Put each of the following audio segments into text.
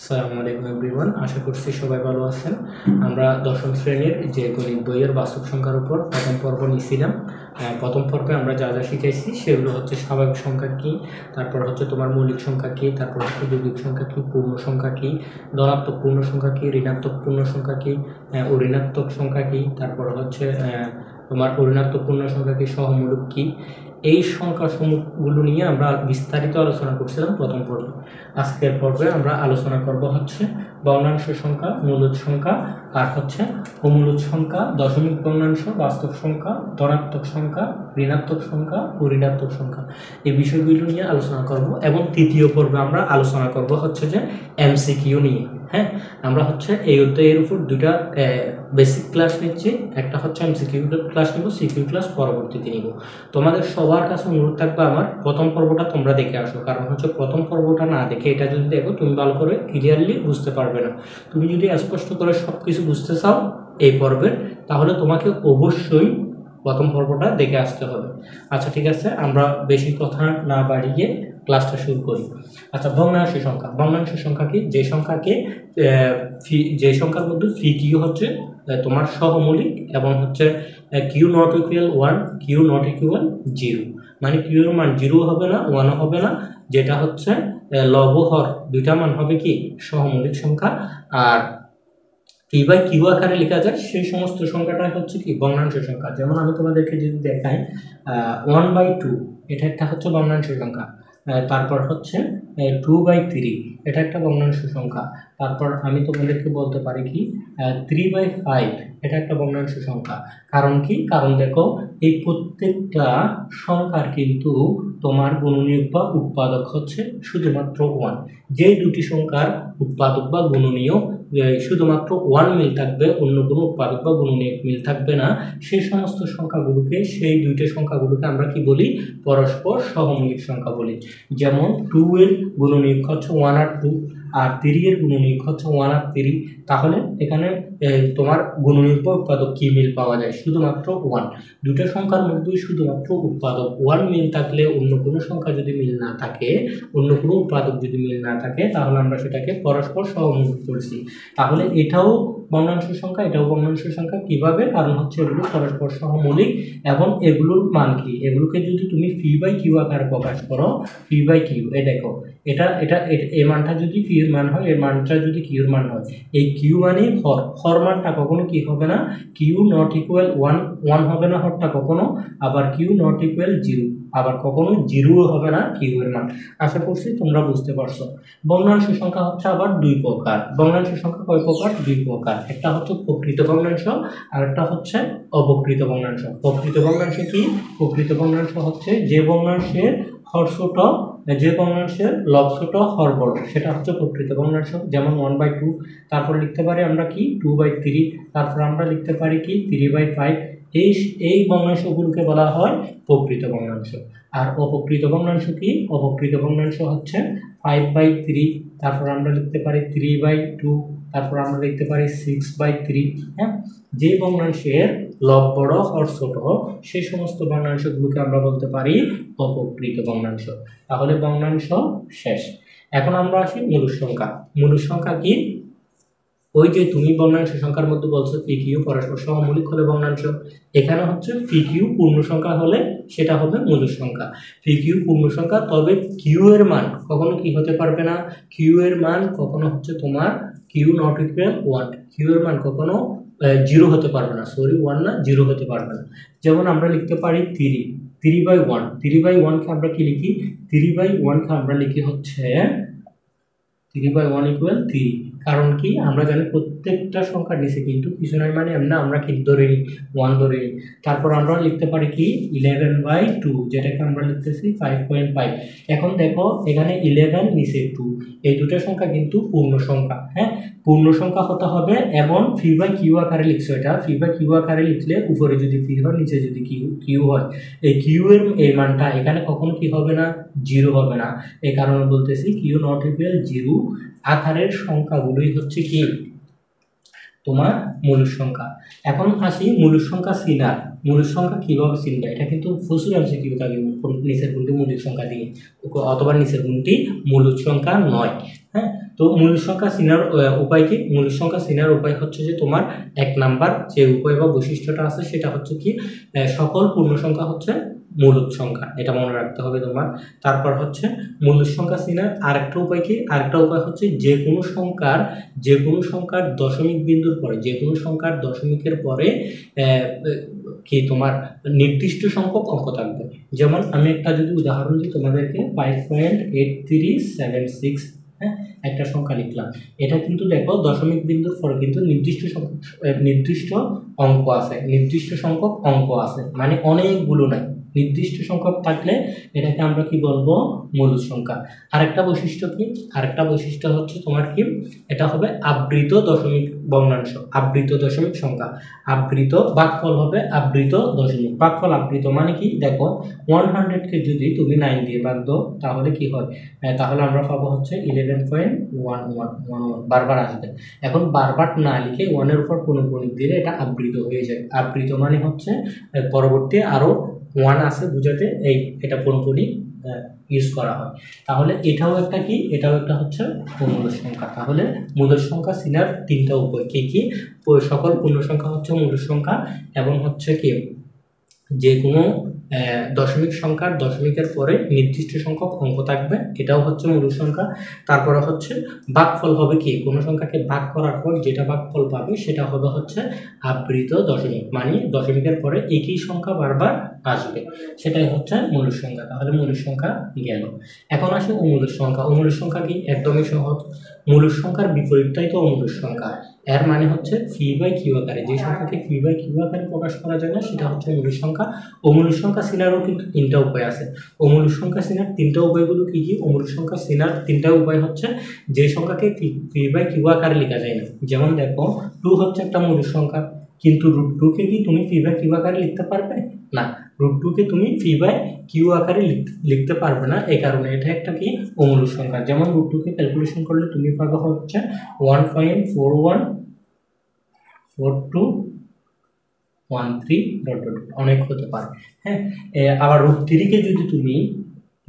আসসালামু আলাইকুম এভরিওয়ান, আশা করছি সবাই ভালো আছেন। আমরা দশম শ্রেণীর যে গণিত বইয়ের বাস্তব সংখ্যার উপর প্রথম পর্ব নিয়েছিলাম। প্রথম পর্বে আমরা যা যা শিখেছি সেগুলো হচ্ছে স্বাভাবিক সংখ্যা কী, তারপর হচ্ছে তোমার মৌলিক সংখ্যা কী, তারপর হচ্ছে যৌগিক সংখ্যা কী, পূর্ণ সংখ্যা কী, ধনাত্মক পূর্ণ সংখ্যা কী, ঋণাত্মক পূর্ণ সংখ্যা কী, অঋণাত্মক সংখ্যা কী, তারপর হচ্ছে তোমার অঋণাত্মক পূর্ণ সংখ্যা কী, সহমূলক কী। এই সংখ্যা সমূহগুলো নিয়ে আমরা বিস্তারিত আলোচনা করছিলাম প্রথম পর্বে। আজকের পর্বে আমরা আলোচনা করব হচ্ছে ভগ্নাংশ সংখ্যা, মূলদ সংখ্যা, আর হচ্ছে অমূলদ সংখ্যা, দশমিক ভগ্নাংশ, বাস্তব সংখ্যা, ধনাত্মক সংখ্যা, ঋণাত্মক সংখ্যা, ঋণাত্মক সংখ্যা। এই বিষয়গুলো নিয়ে আলোচনা করব এবং তৃতীয় পর্বে আমরা আলোচনা করব হচ্ছে যে এমসিকিউ নিয়ে। হ্যাঁ, আমরা হচ্ছে এই অধ্যায়ের উপর দুটা বেসিক ক্লাস নিচ্ছি, একটা হচ্ছে এমসিকিউ ক্লাস নিব, সিকিউ ক্লাস পরবর্তীতে নিব। তোমাদের সবার কাছে অনুরোধ থাকবে আমার প্রথম পর্বটা তোমরা দেখে আসো, কারণ হচ্ছে প্রথম পর্বটা না দেখে এটা যদি দেখো তুমি ভালো করে ক্লিয়ারলি বুঝতে পারবে না। তুমি যদি স্পষ্ট করে সব কিছু বুঝতে চাও এই পর্বের, তাহলে তোমাকে অবশ্যই প্রথম পর্বটা দেখে আসতে হবে। আচ্ছা ঠিক আছে, আমরা বেশি কথা না বাড়িয়ে ক্লাসটা শুরু করি। আচ্ছা, ভগ্নাংশ সংখ্যা। ভগ্নাংশ সংখ্যা কি? যে সংখ্যাকে যে সংখ্যার মধ্যে ফি কিউ হচ্ছে তোমার সহমৌলিক এবং হচ্ছে Q not equal 1, Q not equal 0, মানে কিউর মান 0 হবে না, 1 হবে না, যেটা হচ্ছে লব হর দুইটা মান হবে কি সহমৌলিক সংখ্যা। আর পি বাই কিউ আকারে লেখা যায় সেই সমস্ত সংখ্যাটাই হচ্ছে কি ভগ্নাংশ সংখ্যা। যেমন আমি তোমাদেরকে যদি দেখাই 1/2, এটা একটা হচ্ছে ভগ্নাংশ সংখ্যা। তারপর হচ্ছে 2/3, এটা একটা ভগ্নাংশ সংখ্যা। তারপর আমি তোমাদেরকে বলতে পারি কি 3/5, এটা একটা ভগ্নাংশ সংখ্যা। কারণ কি? কারণ দেখো এই প্রত্যেকটা সংখ্যার কিন্তু তোমার গুণনীয়ক বা উৎপাদক হচ্ছে শুধুমাত্র 1। যে দুটি সংখ্যার উৎপাদক বা গুণনীয়ক শুধুমাত্র 1 মিল থাকবে, অন্য কোনো উৎপাদক বা গুণনীয়ক মিল থাকবে না, সেই সমস্ত সংখ্যাগুলোকে, সেই দুইটা সংখ্যাগুলোকে আমরা কি বলি? পরস্পর সহমৌলিক সংখ্যা বলি। যেমন 2 এর গুণনীয়ক হচ্ছে 1 আর 2, আর 3 এর গুণনীয়ক হচ্ছে 1 আর 3। তাহলে এখানে তোমার গুণনীয়ক বা উৎপাদক কি মিল পাওয়া যায়? শুধুমাত্র 1। দুটো সংখ্যার মধ্যে শুধুমাত্র উৎপাদক 1 মিল থাকলে, অন্য কোনো সংখ্যা যদি মিল না থাকে, অন্য কোনো উৎপাদক যদি মিল না থাকে, তাহলে আমরা সেটাকে পরস্পর সহমৌলিক করছি। তাহলে এটাও ভগ্নাংশ সংখ্যা, এটাও ভগ্নাংশ সংখ্যা। কিভাবে? কারণ হচ্ছে এগুলো পরস্পর সহমৌলিক এবং এগুলোর মান কি, এগুলোকে যদি তুমি ফি বাই কিউ আকারে প্রকাশ করো, ফি বাই কিউ, এই দেখো এটা এটা এই মানটা যদি ফি এর মান হয়, এর মানটা যদি কিউর মান হয়, এই কিউ মানে হর, হর মানটা কখনো কি হবে না, কিউ নট ইকুয়াল 1 হবে না হরটা কখনো, আবার কিউ নট ইকুয়াল 0, আবার কখনো 0 হবে না কিউ এর মান। আশা করছি তোমরা বুঝতে পারছো। ভগ্নাংশ সংখ্যা হচ্ছে আবার দুই প্রকার। ভগ্নাংশ সংখ্যা কয় প্রকার? দুই প্রকার। একটা হচ্ছে প্রকৃত ভগ্নাংশ, আর একটা হচ্ছে অপ্রকৃত ভগ্নাংশ। প্রকৃত ভগ্নাংশ কি? প্রকৃত ভগ্নাংশ হচ্ছে যে ভগ্নাংশের হর ছোট, যে ভগ্নাংশের লব ছোট, হর বড়, সেটা হচ্ছে প্রকৃত ভগ্নাংশ। যেমন 1/2, তারপর লিখতে পারি আমরা কি 2/3, তারপর আমরা লিখতে পারি কি 3/5। এই ভগ্নাংশগুলোকে বলা হয় প্রকৃত ভগ্নাংশ। আর অপ্রকৃত ভগ্নাংশ কি? অপ্রকৃত ভগ্নাংশ হচ্ছে 5/3, তারপর আমরা লিখতে পারি 3/2, তারপর আমরা লিখতে পারি 6/3। হ্যাঁ, যে ভগ্নাংশের লব বড় হর ছোট, সেই সমস্ত ভগ্নাংশগুলোকে আমরা বলতে পারি অপ্রকৃত ভগ্নাংশ। তাহলে ভগ্নাংশ শেষ। এখন আমরা আসি মূল সংখ্যা। মূল সংখ্যা কি? ওই যে তুমি ভগ্নাংশ সংখ্যার মধ্যে বলছো পি কিউ পরস্পর সহমৌলিক হলে ভগ্নাংশ, এখানে হচ্ছে পি কিউ পূর্ণ সংখ্যা হলে সেটা হবে মূল সংখ্যা। পি কিউ পূর্ণ সংখ্যা, তবে কিউ এর মান কখনো কি হতে পারবে না, কিউ এর মান কখনো হচ্ছে তোমার কিউ নট ইকুয়াল 1, কিউ এর মান কখনো 0 হতে পারবে না, সরি 1 না, 0 হতে পারবে না। যেমন আমরা লিখতে পারি 3/1, 3/1 কে আমরা কি লিখি? 3/1 কে আমরা লিখি হচ্ছে 3/1 ইকুয়াল 3। কারণ কি? আমরা জানি প্রত্যেকটা সংখ্যার নিচে কিন্তু কিছু নাই, মানে এমনি আমরা কি ধরে নিই 1 ধরে নিই। তারপর আমরা লিখতে পারি কি 11/2, যেটাকে আমরা লিখতেছি 5.5। এখন দেখো এখানে 11 নিচে 2, এই দুটো সংখ্যা কিন্তু পূর্ণ সংখ্যা। হ্যাঁ, পূর্ণ সংখ্যা হতে হবে এবং ফি বাই কিউ আকারে লিখছো। এটা ফি বাই কিউ আকারে লিখলে উপরে যদি ফি হয়, নিচে যদি কিউ হয়, এই কিউ এর এই মানটা এখানে কখনো কি হবে না, 0 হবে না। এই কারণে বলতেছি কিউ নট ইকুয়াল 0 আকারের সংখ্যাগুলোই হচ্ছে কি তোমার মূল সংখ্যা। এখন আসি মূল সংখ্যা চিনার। মূল সংখ্যা কিভাবে চিনবে? এটা কিন্তু প্রচুর এমসিকিউ থাকে, নিচের গুণটি মূল সংখ্যা দিয়ে, অথবা নিচের গুণটি মূল সংখ্যা নয়। হ্যাঁ, তো তো মূল সংখ্যা চিনার উপায় কি? মূল সংখ্যা চিনার উপায় হচ্ছে যে তোমার 1 নাম্বার যে উপায় বা বৈশিষ্ট্যটা আছে সেটা হচ্ছে কি সকল পূর্ণ সংখ্যা হচ্ছে মূলদ সংখ্যা, এটা মনে রাখতে হবে তোমার। তারপর হচ্ছে মূল সংখ্যা চিনার আরেকটা উপায় কি? আরেকটা উপায় হচ্ছে যে কোনো সংখ্যার দশমিক বিন্দুর পরে, যে কোনো সংখ্যার দশমিকের পরে কি তোমার নির্দিষ্ট সংখ্যক অঙ্ক থাকবে। যেমন আমি একটা যদি উদাহরণ দিই তোমাদেরকে, 5.8376, হ্যাঁ, একটা সংখ্যা লিখলাম। এটা কিন্তু দেখো দশমিক বিন্দুর পরে কিন্তু নির্দিষ্ট অঙ্ক আছে, নির্দিষ্ট সংখ্যক অঙ্ক আছে, মানে অনেকগুলো নাই, নির্দিষ্ট সংখ্যক থাকলে এটাকে আমরা কি বলবো? মূল সংখ্যা। আরেকটা বৈশিষ্ট্য কি? আরেকটা বৈশিষ্ট্য হচ্ছে তোমার কি, এটা হবে আবৃত দশমিক ভগ্নাংশ, আবৃত দশমিক সংখ্যা। আবৃত ভাগফল হবে আবৃত দশমিক। ভাগফল আবৃত মানে কি? দেখো 100কে যদি তুমি 9 দিয়ে ভাগ দাও তাহলে কি হয়? তাহলে আমরা পাবো হচ্ছে 11.1111, বারবার আসবে। এখন বারবার না লিখে 1 এর উপর পৌনঃপুনিক দিলে এটা আবৃত হয়ে যায়। আবৃত মানে হচ্ছে পরবর্তী আরো 1 আছে বুঝাতে এটা পৌনঃপুনিক ইউজ করা হয়। তাহলে এটাও একটা কি? এটাও একটা হচ্ছে মূল সংখ্যা। তাহলে মূল সংখ্যা চিনার 3টা উপায় কি কি? সকল পূর্ণ সংখ্যা হচ্ছে মূল সংখ্যা, এবং হচ্ছে কি যে কোনো দশমিক সংখ্যার দশমিকের পরে নির্দিষ্ট সংখ্যক অঙ্ক থাকবে, এটাও হচ্ছে মূল সংখ্যা। তারপরে হচ্ছে ভাগফল হবে কি? কোনো সংখ্যাকে ভাগ করার পর যেটা ভাগফল পাবে সেটা হবে হচ্ছে আবৃত দশমিক, মানে দশমিকের পরে একই সংখ্যা বারবার আসবে, সেটাই হচ্ছে মূল সংখ্যা। তাহলে মূল সংখ্যা গেল। এখন আসে অমূল সংখ্যা। অমূল সংখ্যা কি? একদমই সহজ। মূল সংখ্যার বিপরীতটাই তো অমূল সংখ্যা। এর মানে হচ্ছে ফি বাই কিউ আকারে, যে সংখ্যাকে ফি বাই কিউ আকারে প্রকাশ করা যায় না সেটা হচ্ছে মূল সংখ্যা। অমূল সংখ্যা চিনারও কিন্তু 3টা উপায় আছে। অমূল সংখ্যা চিনার 3টা উপায়গুলো কি কি? অমূল সংখ্যা চিনার 3টা উপায় হচ্ছে যে সংখ্যাকে ফি বাই কিউ আকারে লেখা যায় না। যেমন দেখো 2 হচ্ছে একটা মূল সংখ্যা, কিন্তু √2 কি তুমি ফি বাই কিউ আকারে লিখতে পারবে না? √2 তুমি ফি বাই কিউ আকারে লিখতে পারবে না, এই কারণে এটা একটা কি? অমূল সংখ্যা। যেমন √2 ক্যালকুলেশন করলে তুমি পাবে হচ্ছে 1.414213 অনেক হতে পারে, হ্যাঁ। আবার √3 যদি তুমি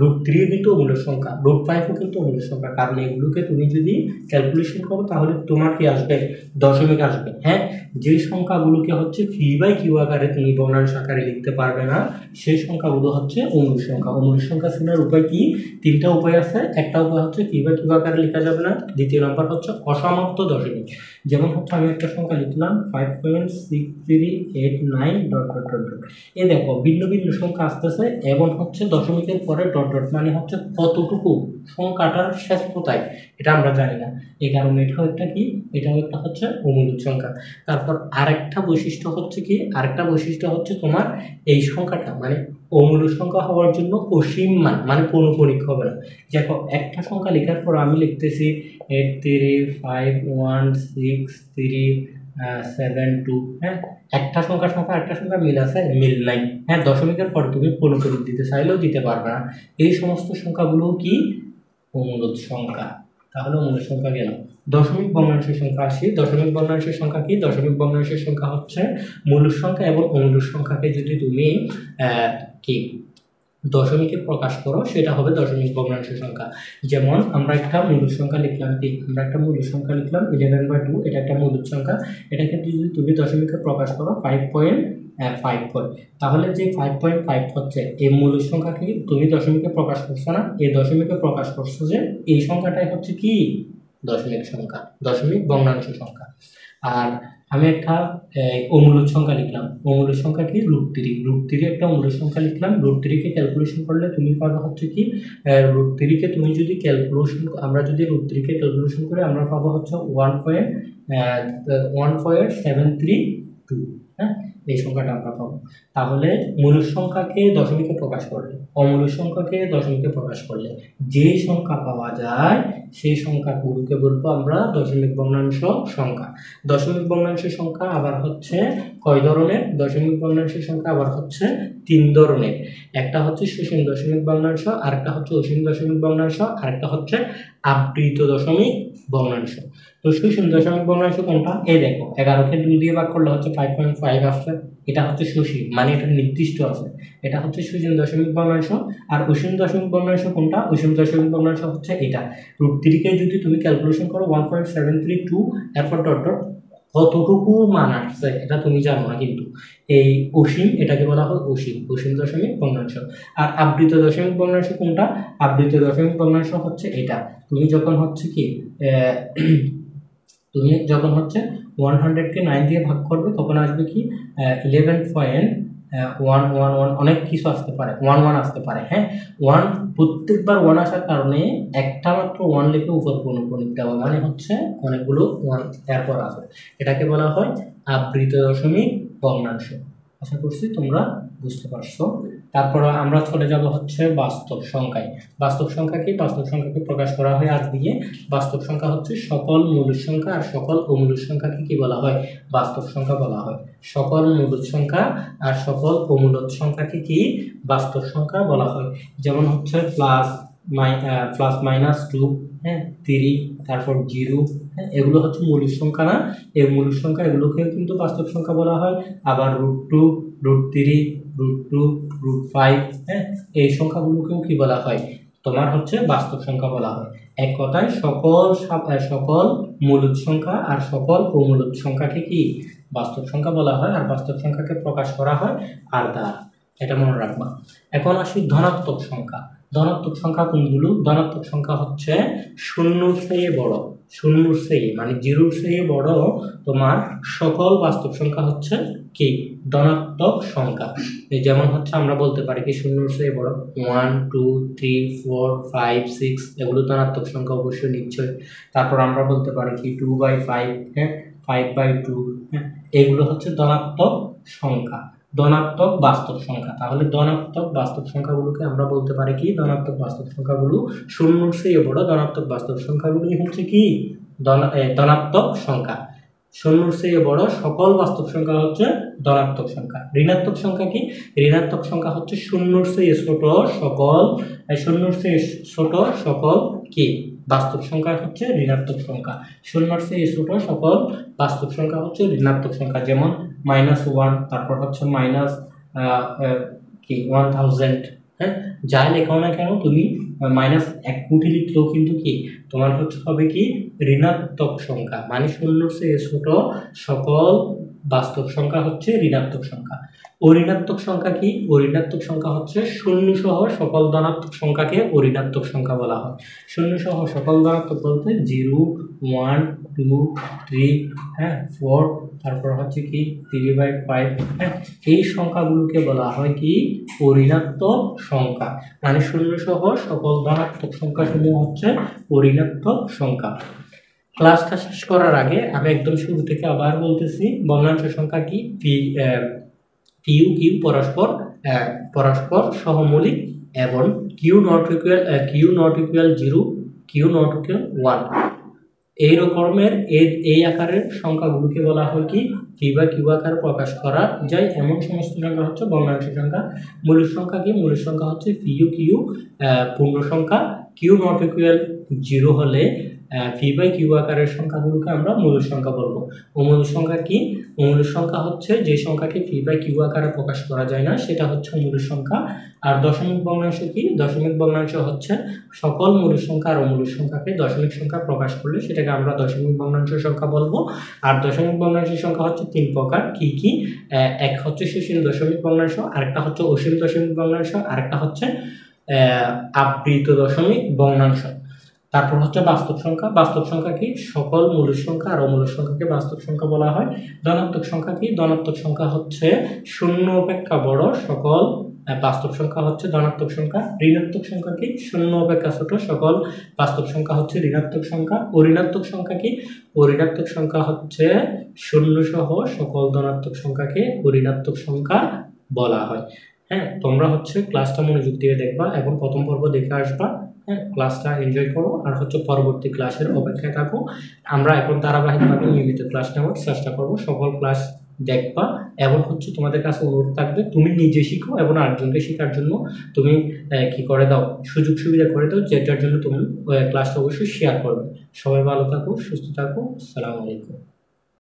√3 কিন্তু অমূল সংখ্যা, √5 কিন্তু অমূল সংখ্যা, কারণ এগুলোকে তুমি যদি ক্যালকুলেশন করো তাহলে তোমার কি আসবে? দশমিক আসবে, হ্যাঁ। যে সংখ্যাগুলোকে হচ্ছে ফি বাই কিউ আকারে তুমি ভগ্নাংশ আকারে লিখতে পারবে না সেই সংখ্যাগুলো হচ্ছে অমূল সংখ্যা। অমূল সংখ্যা চেনার উপায় কি? 3টা উপায় আছে। একটা উপায় হচ্ছে ফি বাই কিউ আকারে লেখা যাবে না, দ্বিতীয় নম্বর হচ্ছে অসমাপ্ত দশমিক। যেমন হচ্ছে আমি একটা সংখ্যা লিখলাম 5.6389 ... এই দেখো ভিন্ন ভিন্ন সংখ্যা আসতেছে এবং হচ্ছে দশমিকের পরে ডট মানে হচ্ছে কতটুকু সংখ্যাটার শেষ কোথায় এটা আমরা জানি না, এই কারণে এটাও একটা কি? এটাও একটা হচ্ছে অমূল সংখ্যা। তারপর আরেকটা বৈশিষ্ট্য হচ্ছে কি? আরেকটা বৈশিষ্ট্য হচ্ছে তোমার এই সংখ্যাটা মানে অমূল সংখ্যা হওয়ার জন্য অসীম মান মানে পৌনঃপুনিক হবে না। দেখো একটা সংখ্যা লেখার পর আমি লিখতেছি 8351637, হ্যাঁ, একটা সংখ্যার সংখ্যা একটা সংখ্যা মিল আছে, মিল নাই, হ্যাঁ। দশমিকের পর তুমি পৌনঃপুনিক দিতে চাইলেও দিতে পারবে না। এই সমস্ত সংখ্যাগুলো কি? অমূল সংখ্যা। তাহলে অমূল সংখ্যা গেল। দশমিক ভগ্নাংশের সংখ্যা আসি। দশমিক ভগ্নাংশের সংখ্যা কি? দশমিক ভগ্নাংশের সংখ্যা হচ্ছে মূল সংখ্যা এবং অমূল সংখ্যাকে যদি তুমি কি দশমিকে প্রকাশ করো সেটা হবে দশমিক ভগ্নাংশের সংখ্যা। যেমন আমরা একটা মূল সংখ্যা লিখলাম কি? আমরা একটা মূল সংখ্যা লিখলাম 11/2, এটা একটা মূল সংখ্যা। এটাকে যদি তুমি দশমিকে প্রকাশ করো 5.54, তাহলে যে 5.5 হচ্ছে এই মূল সংখ্যাকে তুমি দশমিকে প্রকাশ করছো না, এই দশমিকে প্রকাশ করছো যে এই সংখ্যাটাই হচ্ছে কি? দশমিক সংখ্যা, দশমিক ভগ্নাংশ সংখ্যা। আর আমি একটা অমূল সংখ্যা লিখলাম। অমূল সংখ্যা কি? √3 একটা অমূল সংখ্যা লিখলাম। √3 কে ক্যালকুলেশন করলে তুমি পাবে হচ্ছে কি? √3 কে তুমি যদি আমরা যদি √3 কে ক্যালকুলেশন করে আমরা পাবো হচ্ছে 1.732, হ্যাঁ, এই সংখ্যাটা আমরা পাবো। তাহলে মূল সংখ্যাকে দশমিকে প্রকাশ করলে, অমূল সংখ্যাকে দশমিকে প্রকাশ করলে যে সংখ্যা পাওয়া যায় সেই সংখ্যাগুলোকে বলবো আমরা দশমিক ভগ্নাংশ সংখ্যা। দশমিক ভগ্নাংশের সংখ্যা আবার হচ্ছে কয় ধরনের? দশমিক ভগ্নাংশের সংখ্যা আবার হচ্ছে 3 ধরনের। একটা হচ্ছে সসীম দশমিক ভগ্নাংশ, আরেকটা হচ্ছে অসীম দশমিক ভগ্নাংশ, আরেকটা হচ্ছে আবৃত দশমিক ভগ্নাংশ। তো সসীম দশমিক ভগ্নাংশ কোনটা? এই দেখো 11কে 2 দিয়ে ভাগ করলে হচ্ছে 5.5 আসছে, আছে, এটা হচ্ছে সসীম, মানে এটা নির্দিষ্ট আছে, এটা হচ্ছে সসীম দশমিক ভগ্নাংশ। আর অসীম দশমিক ভগ্নাংশ কোনটা? অসীম দশমিক ভগ্নাংশ হচ্ছে এটা। √3 কে যদি তুমি ক্যালকুলেশন করো 1.732 এরপর ডট ডট কতটুকু মান আসছে এটা তুমি জানো না, কিন্তু এই অসীম এটাকে বলা হয় অসীম, অসীম দশমিক ভগ্নাংশ। আর আবৃত দশমিক ভগ্নাংশ কোনটা? আবৃত দশমিক ভগ্নাংশ হচ্ছে এটা। তুমি যখন হচ্ছে কি তুমি যখন হচ্ছে 100-কে 9 দিয়ে ভাগ করবে তখন আসবে কি 11.111, অনেক কিছু আসতে পারে, 11 আসতে পারে। হ্যাঁ, 1 প্রত্যেকবার 1 আসার কারণে একটা মাত্র 1 লিখে উপর পৌনঃপুনিক দেওয়া, মানে হচ্ছে অনেকগুলো 1 এরপর আসে, এটাকে বলা হয় আবৃত দশমিক ভগ্নাংশ। আশা করছি তোমরা বুঝতে পারছো। তারপর আমরা চলে যাব হচ্ছে বাস্তব সংখ্যায়। বাস্তব সংখ্যা কি? বাস্তব সংখ্যাকে প্রকাশ করা হয় আর দিয়ে। বাস্তব সংখ্যা হচ্ছে সকল মূলদ সংখ্যা আর সকল অমূলদ সংখ্যাকে কি বলা হয়? বাস্তব সংখ্যা বলা হয়। সকল মূলদ সংখ্যা আর সকল অমূলদ সংখ্যাকে কি বাস্তব সংখ্যা বলা হয়। যেমন হচ্ছে প্লাস মাইনাস 2, হ্যাঁ, 3, তারপর 0, হ্যাঁ, এগুলো হচ্ছে মূলদ সংখ্যা না? এই মূলদ সংখ্যা এগুলোকেও কিন্তু বাস্তব সংখ্যা বলা হয়। আবার √2, √3, √2, √5, হ্যাঁ, এই সংখ্যাগুলোকেও কি বলা হয়? তোমার হচ্ছে বাস্তব সংখ্যা বলা হয়। এক কথায় সকল মূলদ সংখ্যা আর সকল অমূলদ সংখ্যাকে কি বাস্তব সংখ্যা বলা হয়। আর বাস্তব সংখ্যাকে প্রকাশ করা হয় আর দ্বারা, এটা মনে রাখবা। এখন আসি ধনাত্মক সংখ্যা। ধনাত্মক সংখ্যা কোনগুলো? ধনাত্মক সংখ্যা হচ্ছে শূন্যর চেয়ে বড়, শূন্যর চেয়ে মানে 0-র চেয়ে বড় তোমার সকল বাস্তব সংখ্যা হচ্ছে কি ধনাত্মক সংখ্যা। যেমন হচ্ছে আমরা বলতে পারি কি 0-র চেয়ে বড় 1, 2, 3, 4, 5, 6, এগুলো ধনাত্মক সংখ্যা অবশ্যই নিশ্চয়। তারপর আমরা বলতে পারি কি 2/5, হ্যাঁ, 5/2, হ্যাঁ, এগুলো হচ্ছে ধনাত্মক সংখ্যা, ধনাত্মক বাস্তব সংখ্যা। তাহলে ধনাত্মক বাস্তব সংখ্যাগুলোকে আমরা বলতে পারি কি ধনাত্মক বাস্তব সংখ্যাগুলো 0-র চেয়ে বড় ধনাত্মক বাস্তব সংখ্যাগুলোই হচ্ছে কি ধনাত্মক সংখ্যা। 0-র চেয়ে বড় সকল বাস্তব সংখ্যা হচ্ছে ধনাত্মক সংখ্যা। ঋণাত্মক সংখ্যা কি? ঋণাত্মক সংখ্যা হচ্ছে 0-র চেয়ে ছোট সকল 0-র চেয়ে ছোট সকল কি বাস্তব সংখ্যা হচ্ছে ঋণাত্মক সংখ্যা। 0-র চেয়ে ছোট সকল বাস্তব সংখ্যা হচ্ছে ঋণাত্মক সংখ্যা। যেমন -1, তারপর হচ্ছে মাইনাস 1000, হ্যাঁ, যাই লেখাও না কেন তুমি -1 কোটি লিখলেও কিন্তু কি তোমার হচ্ছে হবে কি ঋণাত্মক সংখ্যা, মানে 0-র চেয়ে ছোট সকল বাস্তব সংখ্যা হচ্ছে ঋণাত্মক সংখ্যা। অঋণাত্মক সংখ্যা কি? অঋণাত্মক সংখ্যা হচ্ছে 0 সহ সকল ধনাত্মক সংখ্যাকে অঋণাত্মক সংখ্যা বলা হয়। 0 সহ সকল ধনাত্মক বলতে 0, 1, 2, 3, হ্যাঁ, 4, তারপর হচ্ছে কি 3/5, হ্যাঁ, এই সংখ্যাগুলোকে বলা হয় কি অঋণাত্মক সংখ্যা, মানে 0 সহ সকল ধনাত্মক সংখ্যাসমূহ হচ্ছে অঋণাত্মক সংখ্যা। ক্লাসটা শেষ করার আগে আমি একদম শুরু থেকে আবার বলতেছি, ভগ্নাংশ সংখ্যা কি? পিউ কিউ পরস্পর সহমৌলিক এবং Q not equal 0, Q not equal 1, এই রকমের এই আকারের সংখ্যাগুলোকে বলা হয় কি কিউ আকারে প্রকাশ করা যায় এমন সমস্ত সংখ্যা হচ্ছে ভগ্নাংশ সংখ্যা। মূলদ সংখ্যা কি? মূলদ সংখ্যা হচ্ছে কিউ পূর্ণ সংখ্যা। কিউ নট ইকুয়াল 0 হলে কিউ আকারের সংখ্যাগুলোকে আমরা মূলদ সংখ্যা বলবো। অমূলদ সংখ্যা কি? অমূলদ সংখ্যা হচ্ছে যে সংখ্যাকে কিউ আকারে প্রকাশ করা যায় না, সেটা হচ্ছে অমূলদ সংখ্যা। আর দশমিক ভগ্নাংশ কি? দশমিক ভগ্নাংশ হচ্ছে সকল মূলদ সংখ্যা আর অমূলদ সংখ্যাকে দশমিক সংখ্যা প্রকাশ করলে সেটাকে আমরা দশমিক ভগ্নাংশ সংখ্যা বলবো। আর দশমিক ভগ্নাংশের সংখ্যা হচ্ছে 3 প্রকার। কি কি? এক হচ্ছে সসীম দশমিক ভগ্নাংশ, আরেকটা হচ্ছে অসীম দশমিক ভগ্নাংশ, আরেকটা হচ্ছে আবৃত দশমিক ভগ্নাংশ। তারপর হচ্ছে বাস্তব সংখ্যা। বাস্তব সংখ্যা কি? সকল মূলদ সংখ্যা আর অমূলদ সংখ্যাকে বাস্তব সংখ্যা বলা হয়। ধনাত্মক সংখ্যা কি? ধনাত্মক সংখ্যা হচ্ছে 0 অপেক্ষা বড় সকল বাস্তব সংখ্যা হচ্ছে ধনাত্মক সংখ্যা। ঋণাত্মক সংখ্যা কি? 0 অপেক্ষা ছোট সকল বাস্তব সংখ্যা হচ্ছে ঋণাত্মক সংখ্যা। অঋণাত্মক সংখ্যা কি? অঋণাত্মক সংখ্যা হচ্ছে 0 সহ সকল ধনাত্মক সংখ্যাকে অঋণাত্মক সংখ্যা বলা হয়। হ্যাঁ, তোমরা হচ্ছে ক্লাসটা মনোযোগ দিয়ে দেখবা এবং প্রথম পর্ব দেখে আসবা। হ্যাঁ, ক্লাসটা এনজয় করো আর হচ্ছে পরবর্তী ক্লাসের অপেক্ষায় থাকো। আমরা এখন ধারাবাহিকভাবে নিয়মিত ক্লাস নেওয়ার চেষ্টা করবো। সকল ক্লাস দেখবা এবং হচ্ছে তোমাদের কাছে অনুরোধ থাকবে তুমি নিজে শিখো এবং আরেকজনকে শেখার জন্য তুমি কি করে দাও, সুযোগ সুবিধা করে দাও, যেটার জন্য তুমি ক্লাসটা অবশ্যই শেয়ার করবে। সবাই ভালো থাকো, সুস্থ থাকো। আসসালামু আলাইকুম।